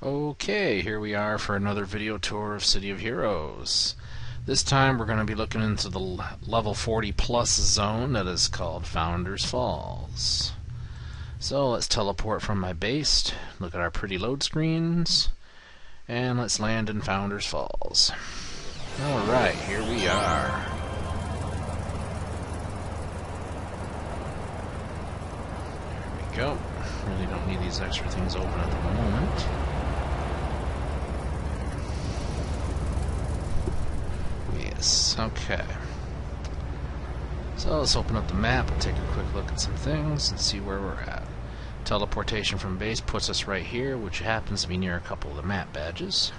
Okay, here we are for another video tour of City of Heroes. This time we're going to be looking into the level 40 plus zone that is called Founders Falls. So let's teleport from my base, look at our pretty load screens, and let's land in Founders Falls. Alright, here we are. There we go. Really don't need these extra things open at the moment. Yes, okay. So let's open up the map and take a quick look at some things and see where we're at. Teleportation from base puts us right here, which happens to be near a couple of the map badges.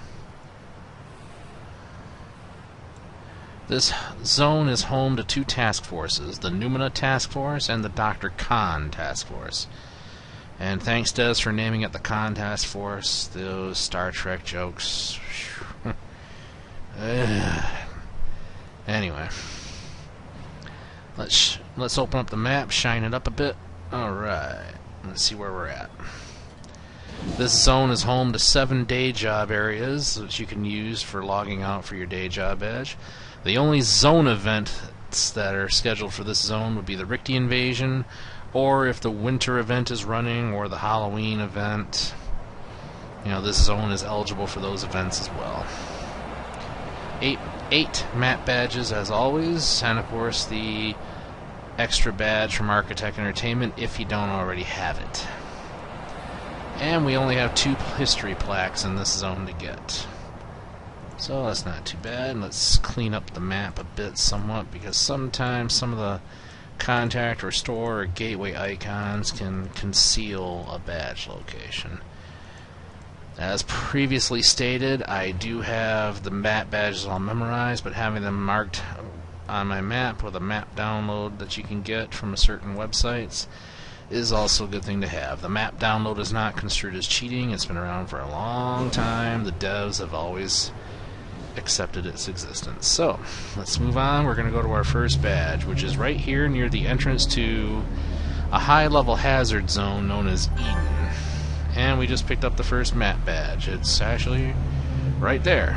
This zone is home to two task forces, the Numina Task Force and the Dr. Khan Task Force. And thanks, Des, for naming it the Khan Task Force. Those Star Trek jokes. Anyway, let's open up the map, shine it up a bit. Alright, let's see where we're at. This zone is home to 7 day job areas that you can use for logging out for your day job badge. The only zone events that are scheduled for this zone would be the Rikti Invasion, or if the winter event is running, or the Halloween event. You know, this zone is eligible for those events as well. 8 map badges as always, and of course the extra badge from Architect Entertainment if you don't already have it. And we only have 2 history plaques in this zone to get. So that's not too bad. Let's clean up the map a bit somewhat, because sometimes some of the contact or store or gateway icons can conceal a badge location. As previously stated, I do have the map badges all memorized, but having them marked on my map with a map download that you can get from certain websites is also a good thing to have. The map download is not construed as cheating. It's been around for a long time. The devs have always accepted its existence. So, let's move on. We're going to go to our first badge, which is right here near the entrance to a high-level hazard zone known as Eden. And we just picked up the first map badge. It's actually right there.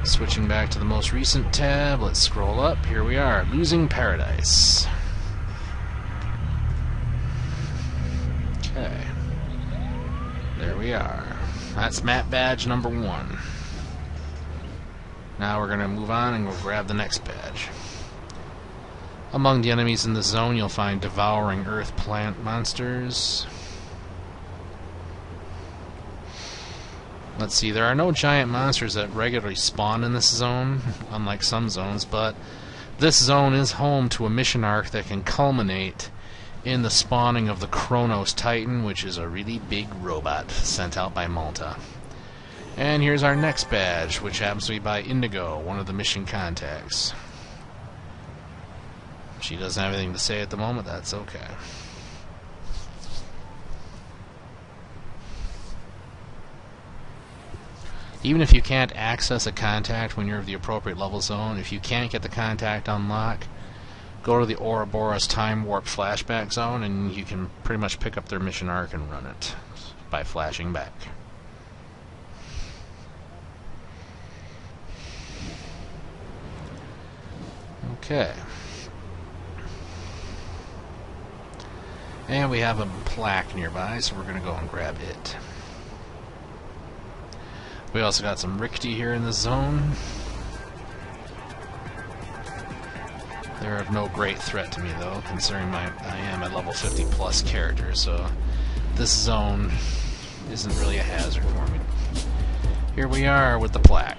Switching back to the most recent tab, let's scroll up. Here we are, Losing Paradise. Okay. There we are. That's map badge number 1. Now we're going to move on and we'll grab the next badge. Among the enemies in this zone, you'll find devouring earth plant monsters. Let's see, there are no giant monsters that regularly spawn in this zone, unlike some zones, but this zone is home to a mission arc that can culminate in the spawning of the Kronos Titan, which is a really big robot sent out by Malta. And here's our next badge, which happens to be by Indigo, one of the mission contacts. She doesn't have anything to say at the moment, that's okay. Even if you can't access a contact when you're of the appropriate level zone, if you can't get the contact unlocked, go to the Ouroboros Time Warp Flashback Zone and you can pretty much pick up their mission arc and run it by flashing back. Okay. And we have a plaque nearby, so we're going to go and grab it. We also got some Rikti here in the zone. They're of no great threat to me, though, considering I am a level 50 plus character, so this zone isn't really a hazard for me. Here we are with the plaque.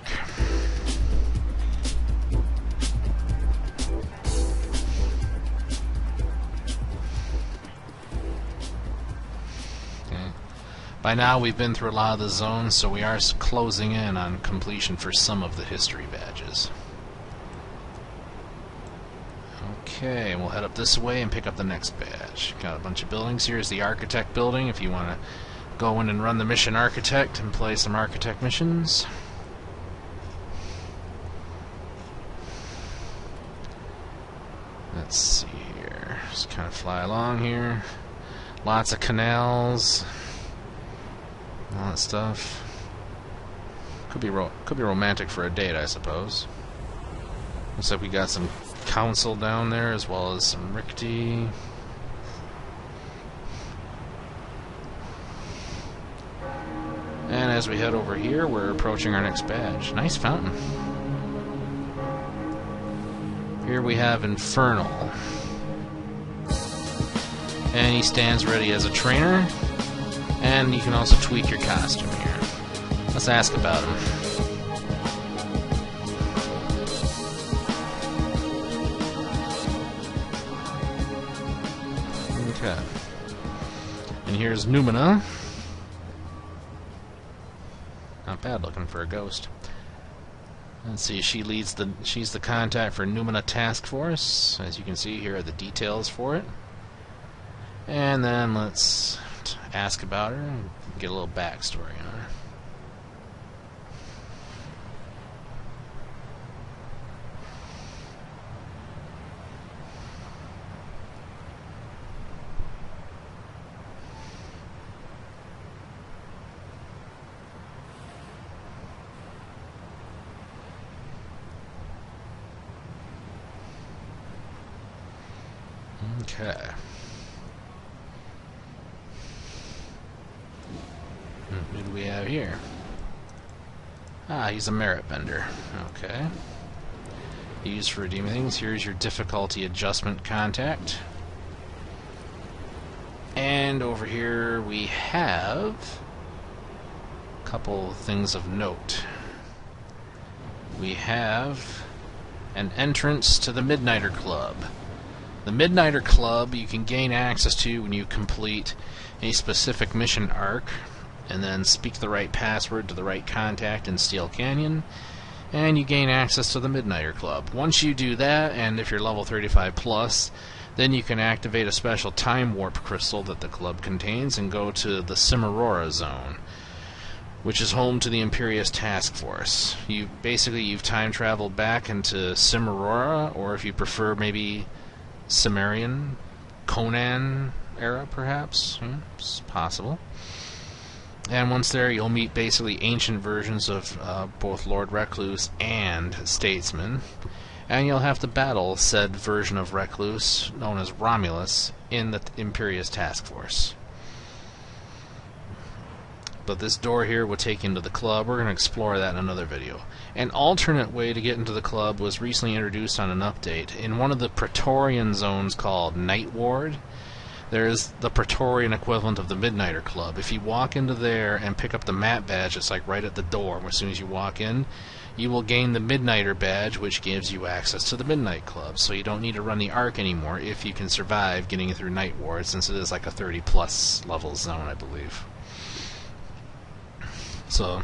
By now we've been through a lot of the zones, so we are closing in on completion for some of the history badges. Okay, we'll head up this way and pick up the next badge. Got a bunch of buildings. Here's the Architect building if you want to go in and run the mission Architect and play some Architect missions. Let's see here. Just kind of fly along here. Lots of canals. All that stuff. Could be romantic for a date, I suppose. Looks like we got some council down there, as well as some Ricti. And as we head over here, we're approaching our next badge. Nice fountain. Here we have Infernal. And he stands ready as a trainer. And you can also tweak your costume here. Let's ask about him. Okay. And here's Numina. Not bad looking for a ghost. Let's see, she's the contact for Numina Task Force. As you can see, here are the details for it. And then let's ask about her and get a little backstory on her. Okay. Who do we have here? Ah, he's a merit bender. Okay. Used for redeeming things. Here's your difficulty adjustment contact. And over here we have a couple things of note. We have an entrance to the Midnighter Club. The Midnighter Club you can gain access to when you complete a specific mission arc, and then speak the right password to the right contact in Steel Canyon, and you gain access to the Midnighter Club. Once you do that, and if you're level 35 plus, then you can activate a special time warp crystal that the club contains and go to the Cimarora zone, which is home to the Imperious Task Force. You've time traveled back into Cimarora, or if you prefer maybe Cimmerian, Conan era, perhaps. It's possible. And once there, you'll meet basically ancient versions of both Lord Recluse and Statesman. And you'll have to battle said version of Recluse, known as Romulus, in the Imperious Task Force. But this door here will take you into the club. We're going to explore that in another video. An alternate way to get into the club was recently introduced on an update. In one of the Praetorian zones called Night Ward, there's the Praetorian equivalent of the Midnighter Club. If you walk into there and pick up the map badge, it's like right at the door. As soon as you walk in, you will gain the Midnighter badge, which gives you access to the Midnight Club. So you don't need to run the Arc anymore if you can survive getting through Night Ward, since it is like a 30+ level zone, I believe. So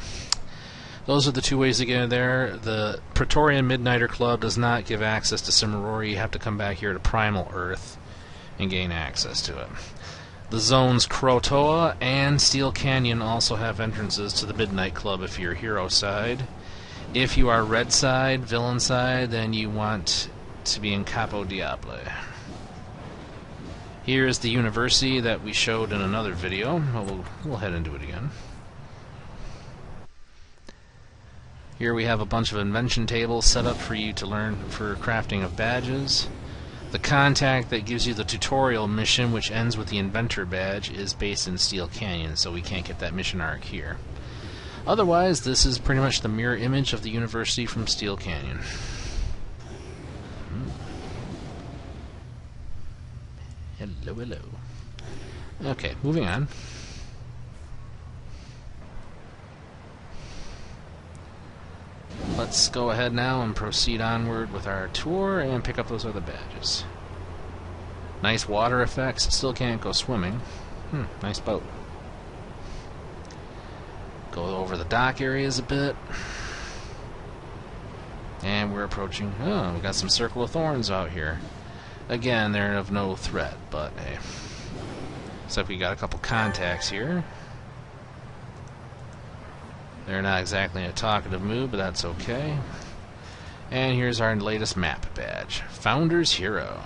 those are the two ways to get in there. The Praetorian Midnighter Club does not give access to Cimarora. You have to come back here to Primal Earth and gain access to it. The zones Krotoa and Steel Canyon also have entrances to the Midnight Club if you're hero side. If you are red side, villain side, then you want to be in Capo Diable. Here is the university that we showed in another video. We'll head into it again. Here we have a bunch of invention tables set up for you to learn for crafting of badges. The contact that gives you the tutorial mission, which ends with the inventor badge, is based in Steel Canyon, so we can't get that mission arc here. Otherwise, this is pretty much the mirror image of the university from Steel Canyon. Hello, hello. Okay, moving on. Let's go ahead now and proceed onward with our tour and pick up those other badges. Nice water effects. Still can't go swimming. Nice boat. Go over the dock areas a bit. And we're approaching... Oh, we got some Circle of Thorns out here. Again, they're of no threat, but hey. Looks like we got a couple contacts here. They're not exactly in a talkative mood, but that's okay. And here's our latest map badge. Founder's Hero.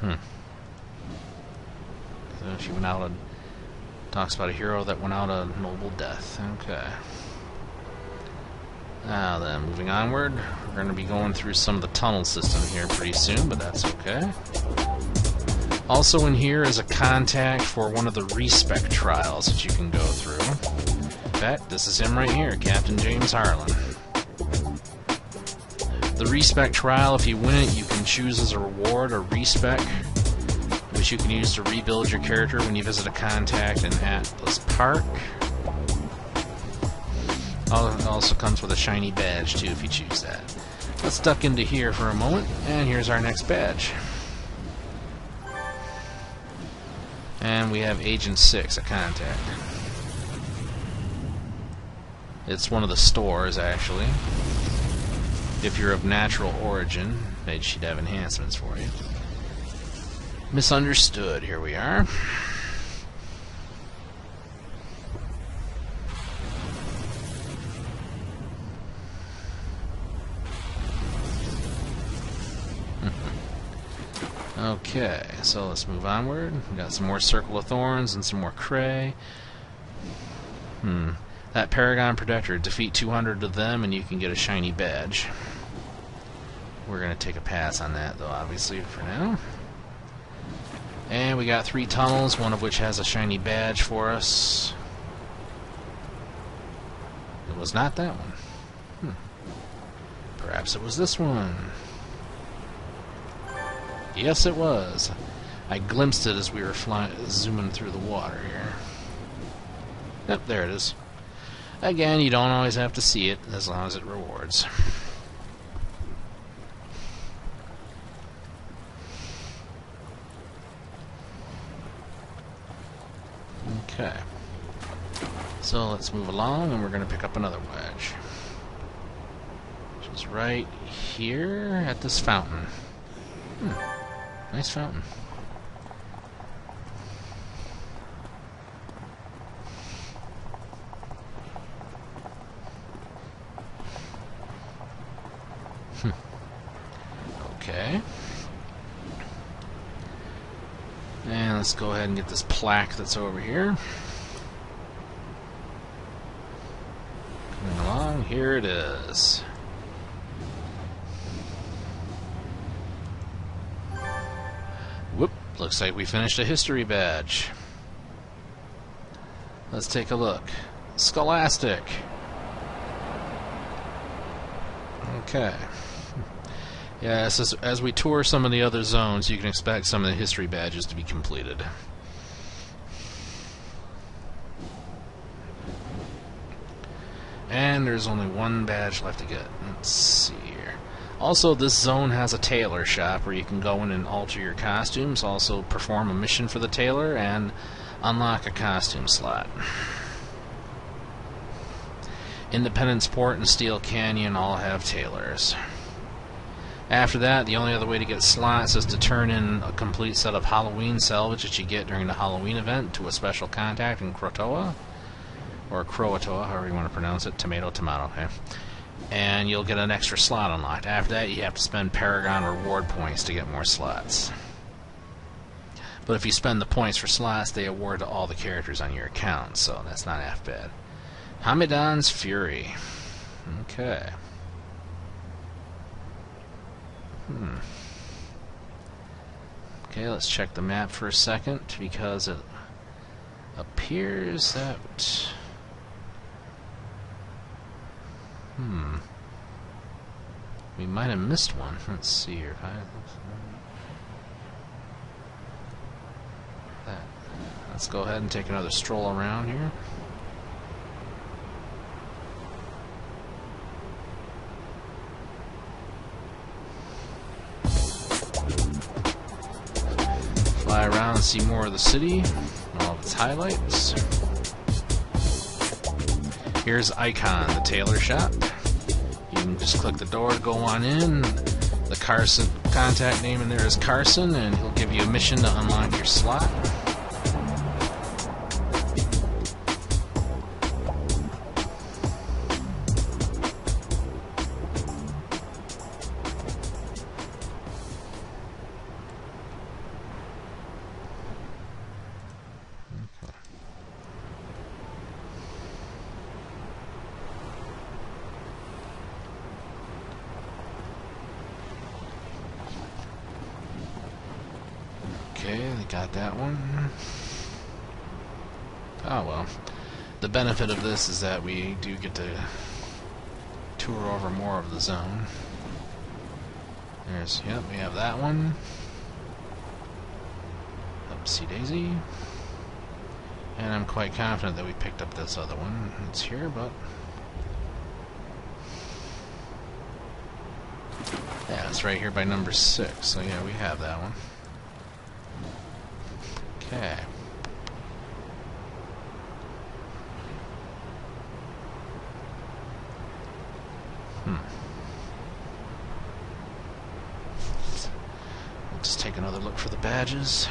So she went out and talks about a hero that went out a noble death. Okay. Now then, moving onward, we're going to be going through some of the tunnel system here pretty soon, but that's okay. Also in here is a contact for one of the respec trials that you can go through. In fact, this is him right here, Captain James Harlan. The respec trial, if you win it, you can choose as a reward a respec, which you can use to rebuild your character when you visit a contact in Atlas Park. It also comes with a shiny badge, too, if you choose that. Let's duck into here for a moment, and here's our next badge. And we have Agent 6, a contact. It's one of the stores, actually. If you're of natural origin, maybe she'd have enhancements for you. Misunderstood, here we are. Okay, so let's move onward. We got some more Circle of Thorns and some more Cray. That Paragon Protector, defeat 200 of them and you can get a shiny badge. We're going to take a pass on that, though, obviously, for now. And we got 3 tunnels, one of which has a shiny badge for us. It was not that one. Perhaps it was this one. Yes, it was. I glimpsed it as we were zooming through the water here. Yep, there it is. Again, you don't always have to see it, as long as it rewards. Okay. So let's move along, and we're going to pick up another wedge. Which is right here at this fountain. Nice fountain. Okay. And let's go ahead and get this plaque that's over here. Coming along, here it is. Whoop, looks like we finished a history badge. Let's take a look. Scholastic. Okay. Yeah, so as we tour some of the other zones, you can expect some of the history badges to be completed. And there's only one badge left to get. Let's see here. Also, this zone has a tailor shop where you can go in and alter your costumes, also perform a mission for the tailor, and unlock a costume slot. Independence Port and Steel Canyon all have tailors. After that, the only other way to get slots is to turn in a complete set of Halloween salvage that you get during the Halloween event to a special contact in Croatoa, or Croatoa, however you want to pronounce it, tomato, okay? And you'll get an extra slot unlocked. After that, you have to spend Paragon reward points to get more slots. But if you spend the points for slots, they award to all the characters on your account, so that's not half bad. Hamadan's Fury. Okay. Okay, let's check the map for a second, because it appears that... we might have missed one. Let's see here. Let's go ahead and take another stroll around here. Fly around and see more of the city and all of its highlights. Here's Icon, the tailor shop. You can just click the door to go on in. The Carson contact name in there is Carson, and he'll give you a mission to unlock your slot. got that one. Oh well. The benefit of this is that we do get to tour over more of the zone. Yep, we have that one. Upsy daisy. And I'm quite confident that we picked up this other one. It's here, but... yeah, it's right here by number 6. So yeah, we have that one. Okay. Let's take another look for the badges.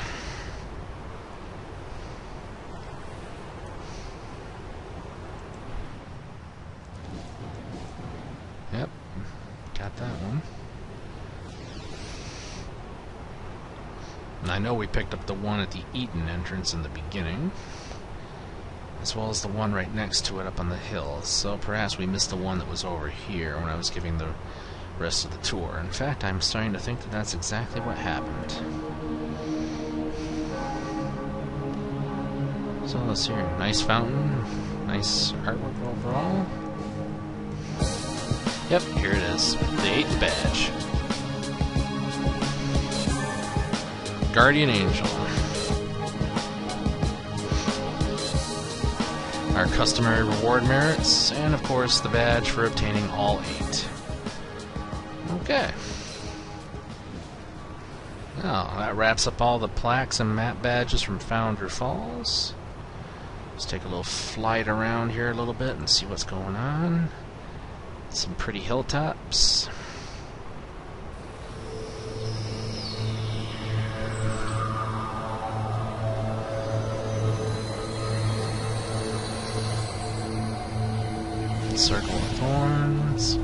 Yep, got that one. And I know we picked up the one at the Eaton entrance in the beginning, as well as the one right next to it up on the hill. So perhaps we missed the one that was over here when I was giving the rest of the tour. In fact, I'm starting to think that that's exactly what happened. So let's see here. Nice fountain. Nice artwork overall. Yep, here it is. The 8th badge. Guardian Angel. Our customary reward merits, and of course the badge for obtaining all 8. Okay. Well, that wraps up all the plaques and map badges from Founder Falls. Let's take a little flight around here a little bit and see what's going on. Some pretty hilltops. Circle of Thorns.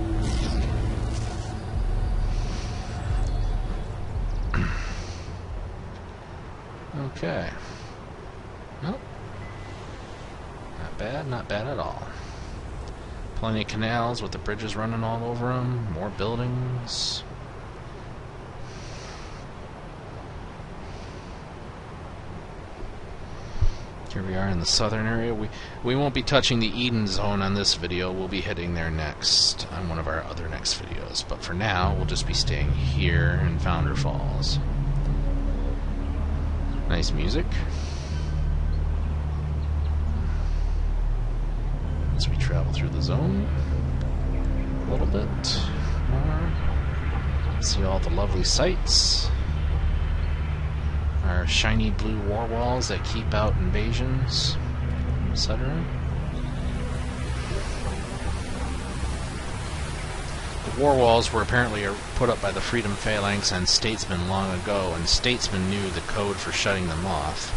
Okay. Nope. Not bad, not bad at all. Plenty of canals with the bridges running all over them. More buildings. Here we are in the southern area. We won't be touching the Eden Zone on this video. We'll be heading there next on one of our other next videos. But for now, we'll just be staying here in Founder Falls. Nice music. As we travel through the zone a little bit more. See all the lovely sights. Our shiny blue war walls that keep out invasions, etc. The war walls were apparently put up by the Freedom Phalanx and Statesman long ago, and Statesman knew the code for shutting them off.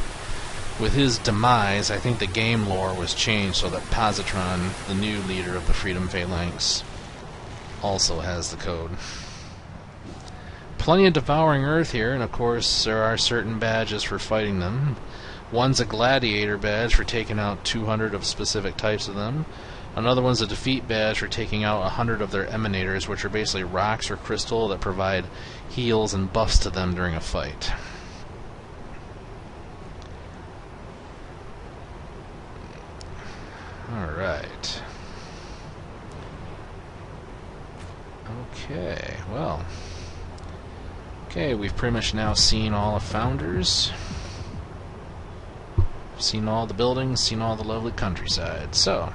With his demise, I think the game lore was changed so that Positron, the new leader of the Freedom Phalanx, also has the code. Plenty of Devouring Earth here, and of course there are certain badges for fighting them. One's a Gladiator badge for taking out 200 of specific types of them. Another one's a Defeat badge for taking out 100 of their Emanators, which are basically rocks or crystal that provide heals and buffs to them during a fight. Alright. Okay, well... okay, we've pretty much now seen all of Founders. Seen all the buildings, seen all the lovely countryside. So,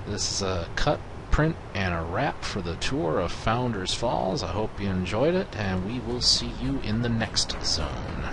this is a cut, print, and a wrap for the tour of Founders Falls. I hope you enjoyed it, and we will see you in the next zone.